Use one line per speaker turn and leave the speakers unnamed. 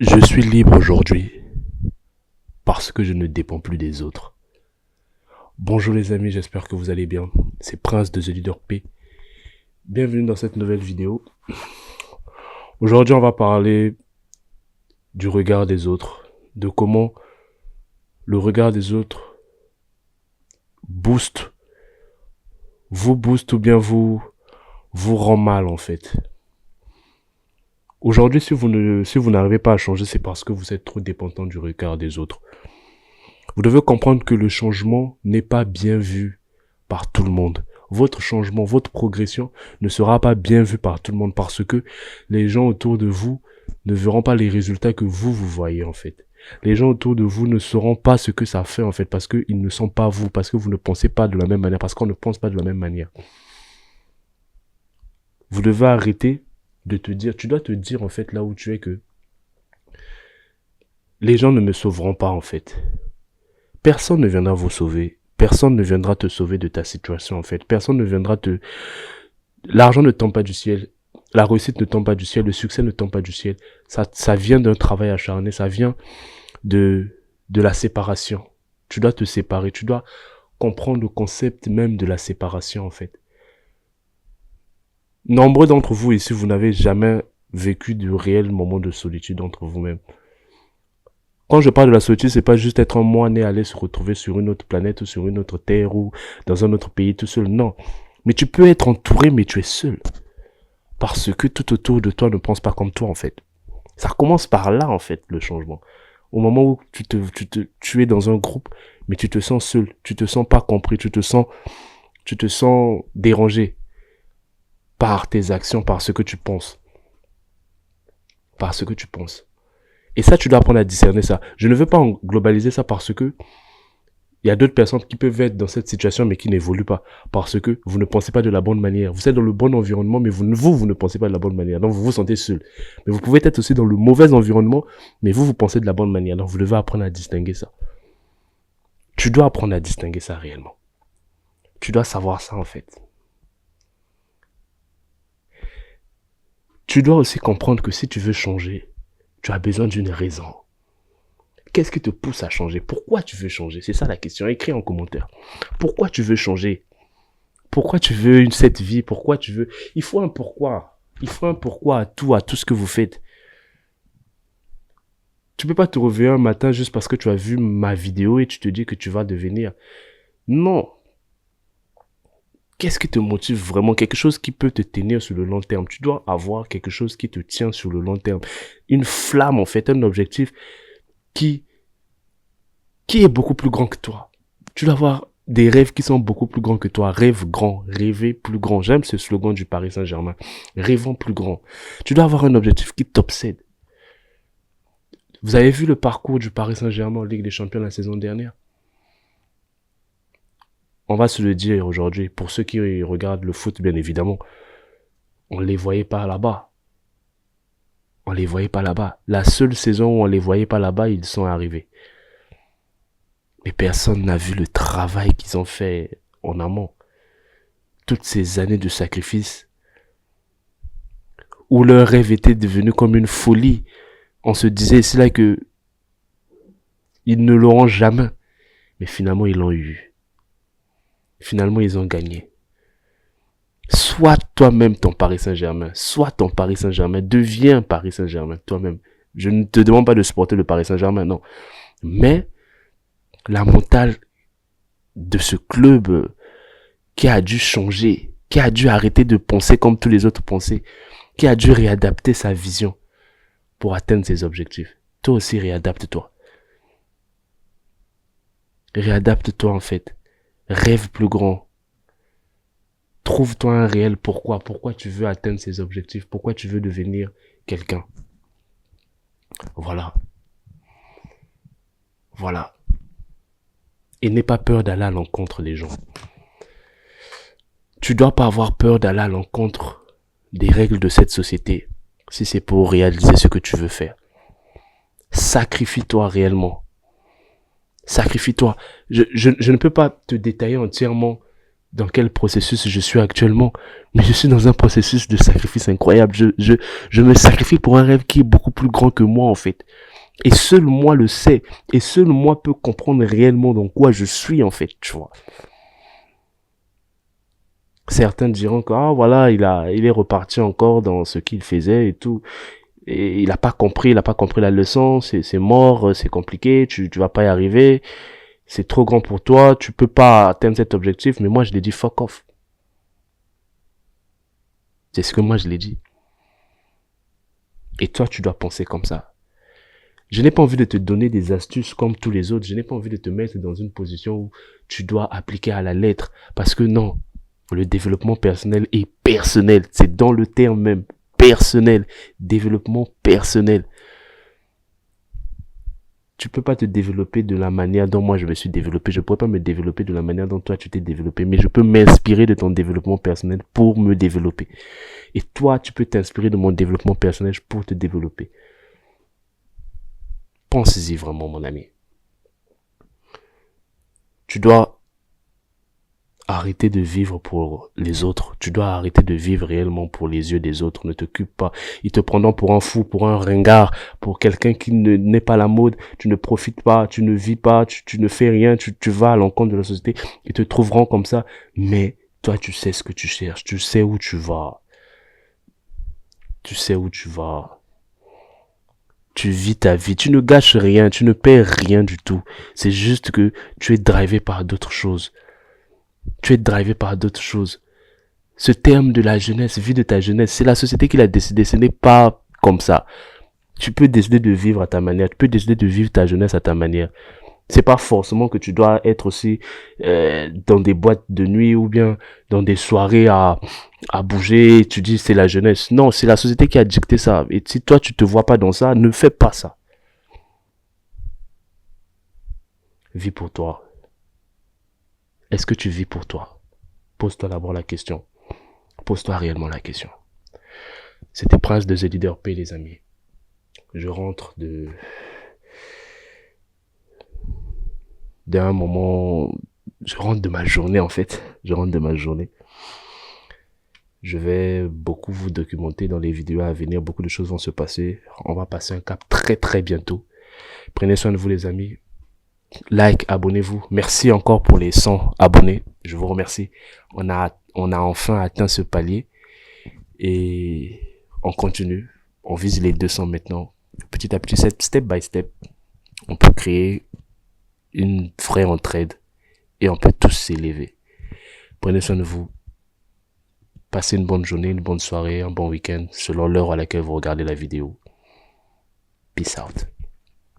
Je suis libre aujourd'hui parce que je ne dépends plus des autres. Bonjour les amis, j'espère que vous allez bien. C'est Prince de The Leader P. Bienvenue dans cette nouvelle vidéo. Aujourd'hui, on va parler du regard des autres, de comment le regard des autres vous booste ou bien vous rend mal en fait. Aujourd'hui, si vous n'arrivez pas à changer, c'est parce que vous êtes trop dépendant du regard des autres. Vous devez comprendre que le changement n'est pas bien vu par tout le monde. Votre changement, votre progression ne sera pas bien vu par tout le monde parce que les gens autour de vous ne verront pas les résultats que vous voyez en fait. Les gens autour de vous ne sauront pas ce que ça fait en fait parce qu'ils ne sont pas vous, parce que vous ne pensez pas de la même manière, parce qu'on ne pense pas de la même manière. Vous devez arrêter de te dire, tu dois te dire en fait là où tu es que les gens ne me sauveront pas en fait. Personne ne viendra vous sauver. Personne ne viendra te sauver de ta situation en fait. Personne ne viendra te... L'argent ne tombe pas du ciel. La réussite ne tombe pas du ciel. Le succès ne tombe pas du ciel. Ça vient d'un travail acharné. Ça vient de la séparation. Tu dois te séparer. Tu dois comprendre le concept même de la séparation en fait. Nombreux d'entre vous ici, vous n'avez jamais vécu de réels moments de solitude entre vous-même. Quand je parle de la solitude, c'est pas juste être un moi né aller se retrouver sur une autre planète ou sur une autre terre ou dans un autre pays tout seul. Non. Mais tu peux être entouré, mais tu es seul. Parce que tout autour de toi ne pense pas comme toi, en fait. Ça commence par là, en fait, le changement. Au moment où tu es dans un groupe, mais tu te sens seul. Tu te sens pas compris. Tu te sens dérangé par tes actions, par ce que tu penses. Par ce que tu penses. Et ça, tu dois apprendre à discerner ça. Je ne veux pas globaliser ça parce que il y a d'autres personnes qui peuvent être dans cette situation mais qui n'évoluent pas. Parce que vous ne pensez pas de la bonne manière. Vous êtes dans le bon environnement mais vous ne pensez pas de la bonne manière. Donc vous vous sentez seul. Mais vous pouvez être aussi dans le mauvais environnement mais vous pensez de la bonne manière. Donc vous devez apprendre à distinguer ça. Tu dois apprendre à distinguer ça réellement. Tu dois savoir ça en fait. Tu dois aussi comprendre que si tu veux changer, tu as besoin d'une raison. Qu'est-ce qui te pousse à changer? Pourquoi tu veux changer? C'est ça la question. Écris en commentaire. Pourquoi tu veux changer? Pourquoi tu veux cette vie? Pourquoi tu veux... Il faut un pourquoi. Il faut un pourquoi à tout ce que vous faites. Tu peux pas te réveiller un matin juste parce que tu as vu ma vidéo et tu te dis que tu vas devenir... Non. Qu'est-ce qui te motive vraiment? Quelque chose qui peut te tenir sur le long terme. Tu dois avoir quelque chose qui te tient sur le long terme. Une flamme en fait, un objectif qui est beaucoup plus grand que toi. Tu dois avoir des rêves qui sont beaucoup plus grands que toi. Rêve grand, rêver plus grand. J'aime ce slogan du Paris Saint-Germain. Rêvons plus grand. Tu dois avoir un objectif qui t'obsède. Vous avez vu le parcours du Paris Saint-Germain en Ligue des Champions la saison dernière? On va se le dire aujourd'hui. Pour ceux qui regardent le foot, bien évidemment, on les voyait pas là-bas. On les voyait pas là-bas. La seule saison où on les voyait pas là-bas, ils sont arrivés. Mais personne n'a vu le travail qu'ils ont fait en amont. Toutes ces années de sacrifice. Où leur rêve était devenu comme une folie. On se disait, c'est là que ils ne l'auront jamais. Mais finalement, ils l'ont eu. Finalement, ils ont gagné. Sois toi-même ton Paris Saint-Germain. Sois ton Paris Saint-Germain. Deviens Paris Saint-Germain, toi-même. Je ne te demande pas de supporter le Paris Saint-Germain, non. Mais la mentale de ce club qui a dû changer, qui a dû arrêter de penser comme tous les autres pensaient, qui a dû réadapter sa vision pour atteindre ses objectifs. Toi aussi, réadapte-toi. Réadapte-toi en fait. Rêve plus grand. Trouve-toi un réel pourquoi. Pourquoi tu veux atteindre ces objectifs. Pourquoi tu veux devenir quelqu'un. Voilà. Voilà. Et n'aie pas peur d'aller à l'encontre des gens. Tu dois pas avoir peur d'aller à l'encontre des règles de cette société si c'est pour réaliser ce que tu veux faire. Sacrifie-toi réellement. Sacrifie-toi. Je ne peux pas te détailler entièrement dans quel processus je suis actuellement. Mais je suis dans un processus de sacrifice incroyable. Je me sacrifie pour un rêve qui est beaucoup plus grand que moi, en fait. Et seul moi le sais. Et seul moi peut comprendre réellement dans quoi je suis, en fait, tu vois. Certains diront que, ah, voilà, il est reparti encore dans ce qu'il faisait et tout. Et il a pas compris la leçon, c'est mort, c'est compliqué, tu vas pas y arriver, c'est trop grand pour toi, tu peux pas atteindre cet objectif. Mais moi, je l'ai dit, fuck off. C'est ce que moi, je l'ai dit. Et toi, tu dois penser comme ça. Je n'ai pas envie de te donner des astuces comme tous les autres. Je n'ai pas envie de te mettre dans une position où tu dois appliquer à la lettre. Parce que non, le développement personnel est personnel. C'est dans le terme même. Personnel. Développement personnel. Tu peux pas te développer de la manière dont moi je me suis développé. Je pourrais pas me développer de la manière dont toi tu t'es développé. Mais je peux m'inspirer de ton développement personnel pour me développer. Et toi, tu peux t'inspirer de mon développement personnel pour te développer. Pense-y vraiment, mon ami. Tu dois arrêter de vivre pour les autres. Tu dois arrêter de vivre réellement pour les yeux des autres. Ne t'occupe pas. Ils te prendront pour un fou, pour un ringard, pour quelqu'un qui n'est pas la mode. Tu ne profites pas, tu ne vis pas, tu ne fais rien, tu vas à l'encontre de la société. Ils te trouveront comme ça. Mais toi, tu sais ce que tu cherches. Tu sais où tu vas. Tu sais où tu vas. Tu vis ta vie, tu ne gâches rien, tu ne perds rien du tout. C'est juste que tu es drivé par d'autres choses. Tu es drivé par d'autres choses. Ce terme de la jeunesse, vie de ta jeunesse, c'est la société qui l'a décidé, ce n'est pas comme ça. Tu peux décider de vivre à ta manière, tu peux décider de vivre ta jeunesse à ta manière. C'est pas forcément que tu dois être aussi dans des boîtes de nuit ou bien dans des soirées à bouger, tu dis c'est la jeunesse. Non, c'est la société qui a dicté ça. Et si toi tu te vois pas dans ça, ne fais pas ça. Vis pour toi. Est-ce que tu vis pour toi? Pose-toi d'abord la question. Pose-toi réellement la question. C'était Prince de The Leader P, les amis. Je rentre d'un moment, je rentre de ma journée en fait. Je rentre de ma journée. Je vais beaucoup vous documenter dans les vidéos à venir. Beaucoup de choses vont se passer. On va passer un cap très très bientôt. Prenez soin de vous les amis. Like, abonnez-vous. Merci encore pour les 100 abonnés. Je vous remercie. On a enfin atteint ce palier. Et on continue. On vise les 200 maintenant. Petit à petit, step by step, on peut créer une vraie entraide. Et on peut tous s'élever. Prenez soin de vous. Passez une bonne journée, une bonne soirée, un bon week-end, selon l'heure à laquelle vous regardez la vidéo. Peace out.